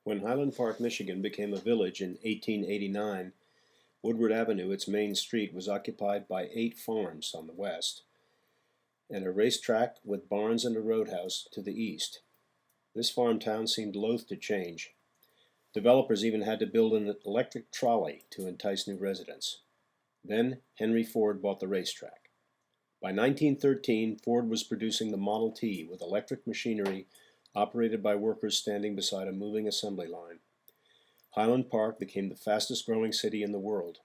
When Highland Park, Michigan became a village in 1889, Woodward Avenue, its main street, was occupied by 8 farms on the west, and a racetrack with barns and a roadhouse to the east. This farm town seemed loath to change. Developers even had to build an electric trolley to entice new residents. Then Henry Ford bought the racetrack. By 1913, Ford was producing the Model T with electric machinery operated by workers standing beside a moving assembly line. Highland Park became the fastest growing city in the world.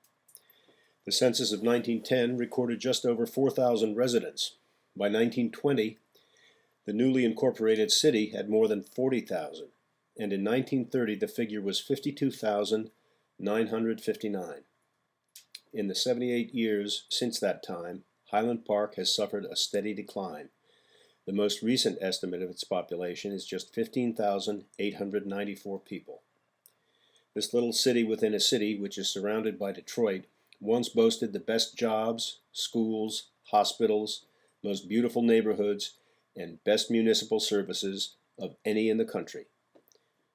The census of 1910 recorded just over 4,000 residents. By 1920, the newly incorporated city had more than 40,000, and in 1930 the figure was 52,959. In the 78 years since that time, Highland Park has suffered a steady decline. The most recent estimate of its population is just 15,894 people. This little city within a city, which is surrounded by Detroit, once boasted the best jobs, schools, hospitals, most beautiful neighborhoods, and best municipal services of any in the country.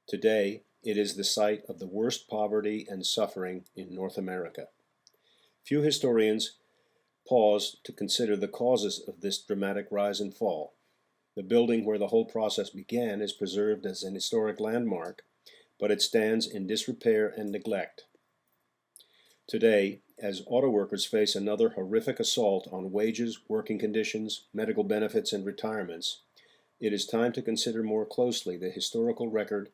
Today, it is the site of the worst poverty and suffering in North America. Few historians pause to consider the causes of this dramatic rise and fall. The building where the whole process began is preserved as an historic landmark, but it stands in disrepair and neglect. Today, as auto workers face another horrific assault on wages, working conditions, medical benefits, and retirements, it is time to consider more closely the historical record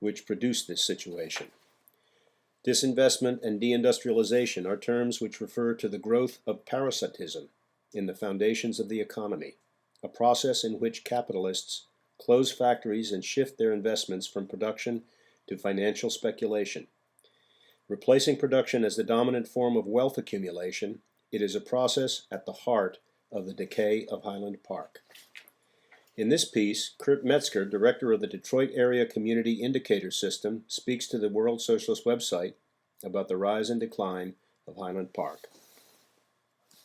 which produced this situation. Disinvestment and deindustrialization are terms which refer to the growth of parasitism in the foundations of the economy, a process in which capitalists close factories and shift their investments from production to financial speculation. Replacing production as the dominant form of wealth accumulation, it is a process at the heart of the decay of Highland Park. In this piece, Kurt Metzger, director of the Detroit Area Community Indicator System, speaks to the World Socialist website about the rise and decline of Highland Park.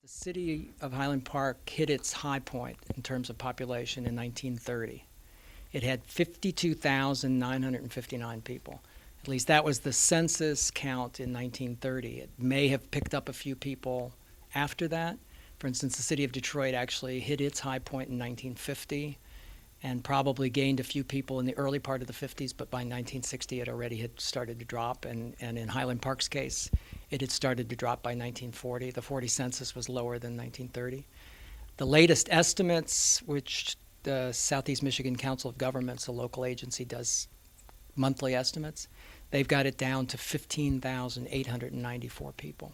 The city of Highland Park hit its high point in terms of population in 1930. It had 52,959 people. At least that was the census count in 1930. It may have picked up a few people after that. For instance, the city of Detroit actually hit its high point in 1950 and probably gained a few people in the early part of the 50s, but by 1960 it already had started to drop, and in Highland Park's case, it had started to drop by 1940. The 40 census was lower than 1930. The latest estimates, which the Southeast Michigan Council of Governments, a local agency, does monthly estimates, they've got it down to 15,894 people.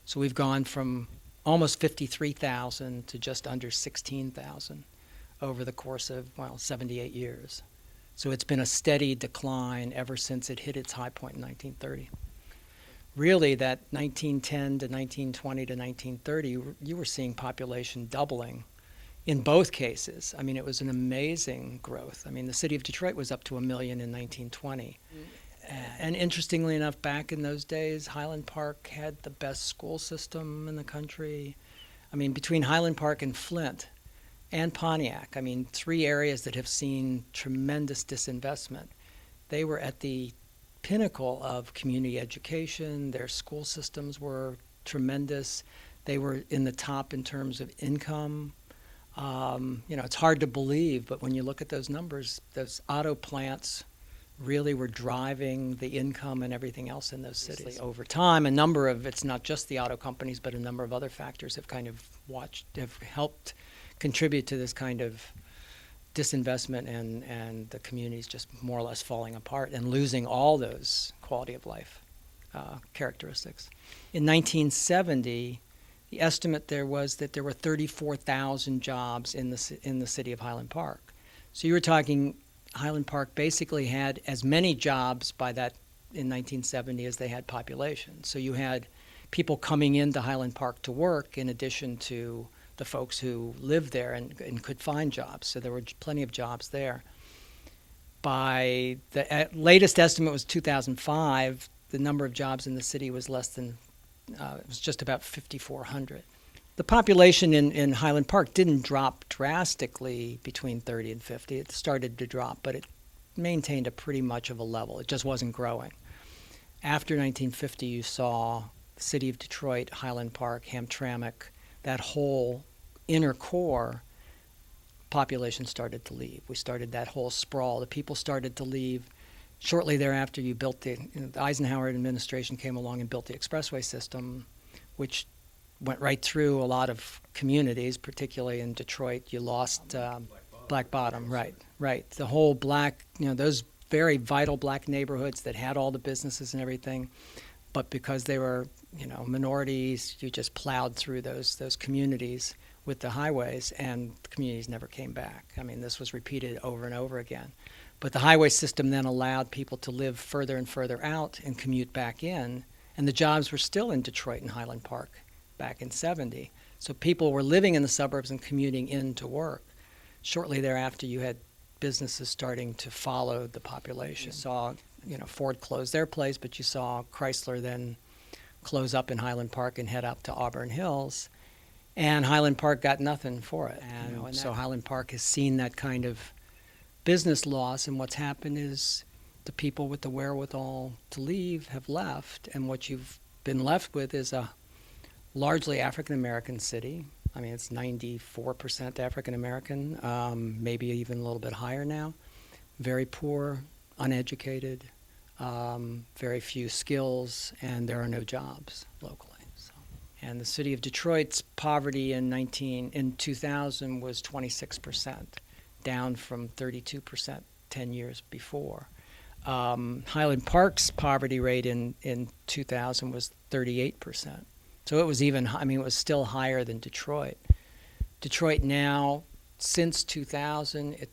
So we've gone from almost 53,000 to just under 16,000 over the course of, 78 years. So it's been a steady decline ever since it hit its high point in 1930. Really, that 1910 to 1920 to 1930, you were seeing population doubling in both cases. I mean, it was an amazing growth. I mean, the city of Detroit was up to 1 million in 1920. And interestingly enough, back in those days, Highland Park had the best school system in the country. I mean, between Highland Park and Flint and Pontiac, 3 areas that have seen tremendous disinvestment. They were at the pinnacle of community education. Their school systems were tremendous. They were in the top in terms of income. It's hard to believe, but when you look at those numbers, those auto plants really were driving the income and everything else in those cities. Over time, it's not just the auto companies, but a number of other factors have have helped contribute to this kind of disinvestment and the communities just more or less falling apart and losing all those quality of life characteristics. In 1970, the estimate there was that there were 34,000 jobs in the city of Highland Park. So you were talking Highland Park basically had as many jobs by that in 1970 as they had population. So you had people coming into Highland Park to work in addition to the folks who lived there and could find jobs. So there were plenty of jobs there. By the latest estimate was 2005, the number of jobs in the city was it was just about 5,400. The population in Highland Park didn't drop drastically between 30 and 50. It started to drop, but maintained a pretty much of a level. It just wasn't growing. After 1950, you saw the city of Detroit, Highland Park, Hamtramck, that whole inner core population started to leave. We started that whole sprawl. The people started to leave. Shortly thereafter, the Eisenhower administration came along and built the expressway system, which went right through a lot of communities, particularly in Detroit. You lost Black Bottom, right. The whole black, those very vital black neighborhoods that had all the businesses and everything, but because they were, minorities, you just plowed through those communities with the highways, and the communities never came back. I mean, this was repeated over and over again. But the highway system then allowed people to live further and further out and commute back in, and the jobs were still in Detroit and Highland Park back in 70. So people were living in the suburbs and commuting in to work. Shortly thereafter, you had businesses starting to follow the population. You saw, Ford close their place, but you saw Chrysler then close up in Highland Park and head up to Auburn Hills. And Highland Park got nothing for it. And so Highland Park has seen that kind of business loss, and what's happened is the people with the wherewithal to leave have left, and what you've been left with is a largely African-American city. I mean, it's 94% African-American, maybe even a little bit higher now. Very poor, uneducated, very few skills, and there are no jobs locally. And the city of Detroit's poverty in 2000 was 26%, down from 32% 10 years before. Highland Park's poverty rate in 2000 was 38%. So it was it was still higher than Detroit. Detroit now, since 2000,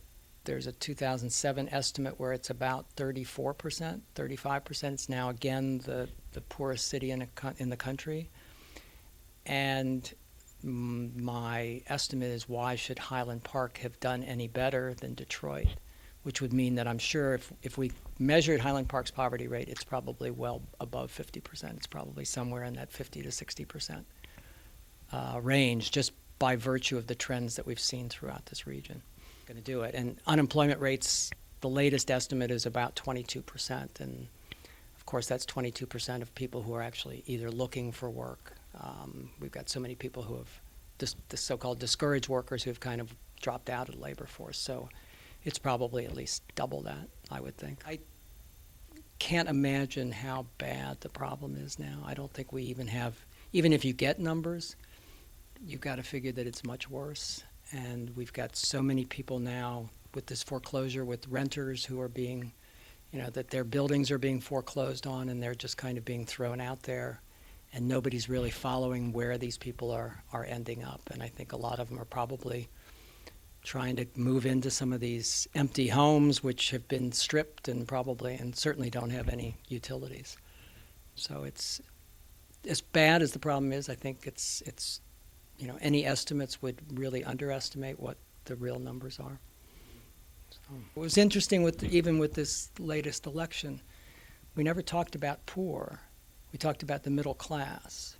there's a 2007 estimate where it's about 34%, 35%. It's now again the poorest city in the country. And my estimate is, why should Highland Park have done any better than Detroit? Which would mean that I'm sure if we measured Highland Park's poverty rate, it's probably well above 50%. It's probably somewhere in that 50 to 60% range, just by virtue of the trends that we've seen throughout this region. Going to do it. And unemployment rates, the latest estimate is about 22%. And of course, that's 22% of people who are actually either looking for work. We've got so many people who have the so-called discouraged workers who have kind of dropped out of the labor force. So it's probably at least double that, I would think. I can't imagine how bad the problem is now. I don't think we even if you get numbers, you've got to figure that it's much worse. And we've got so many people now with this foreclosure, with renters who are being, that their buildings are being foreclosed on, and they're just kind of being thrown out there. And nobody's really following where these people are ending up. And I think a lot of them are probably trying to move into some of these empty homes which have been stripped and certainly don't have any utilities. So it's as bad as the problem is. I think it's any estimates would really underestimate what the real numbers are. So it was interesting even with this latest election, we never talked about poor. We talked about the middle class.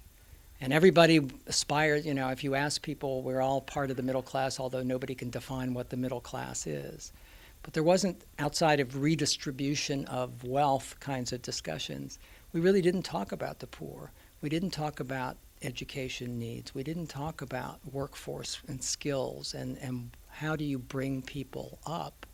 And everybody aspires, if you ask people, we're all part of the middle class, although nobody can define what the middle class is. But there wasn't, outside of redistribution of wealth kinds of discussions, we really didn't talk about the poor. We didn't talk about education needs. We didn't talk about workforce and skills and how do you bring people up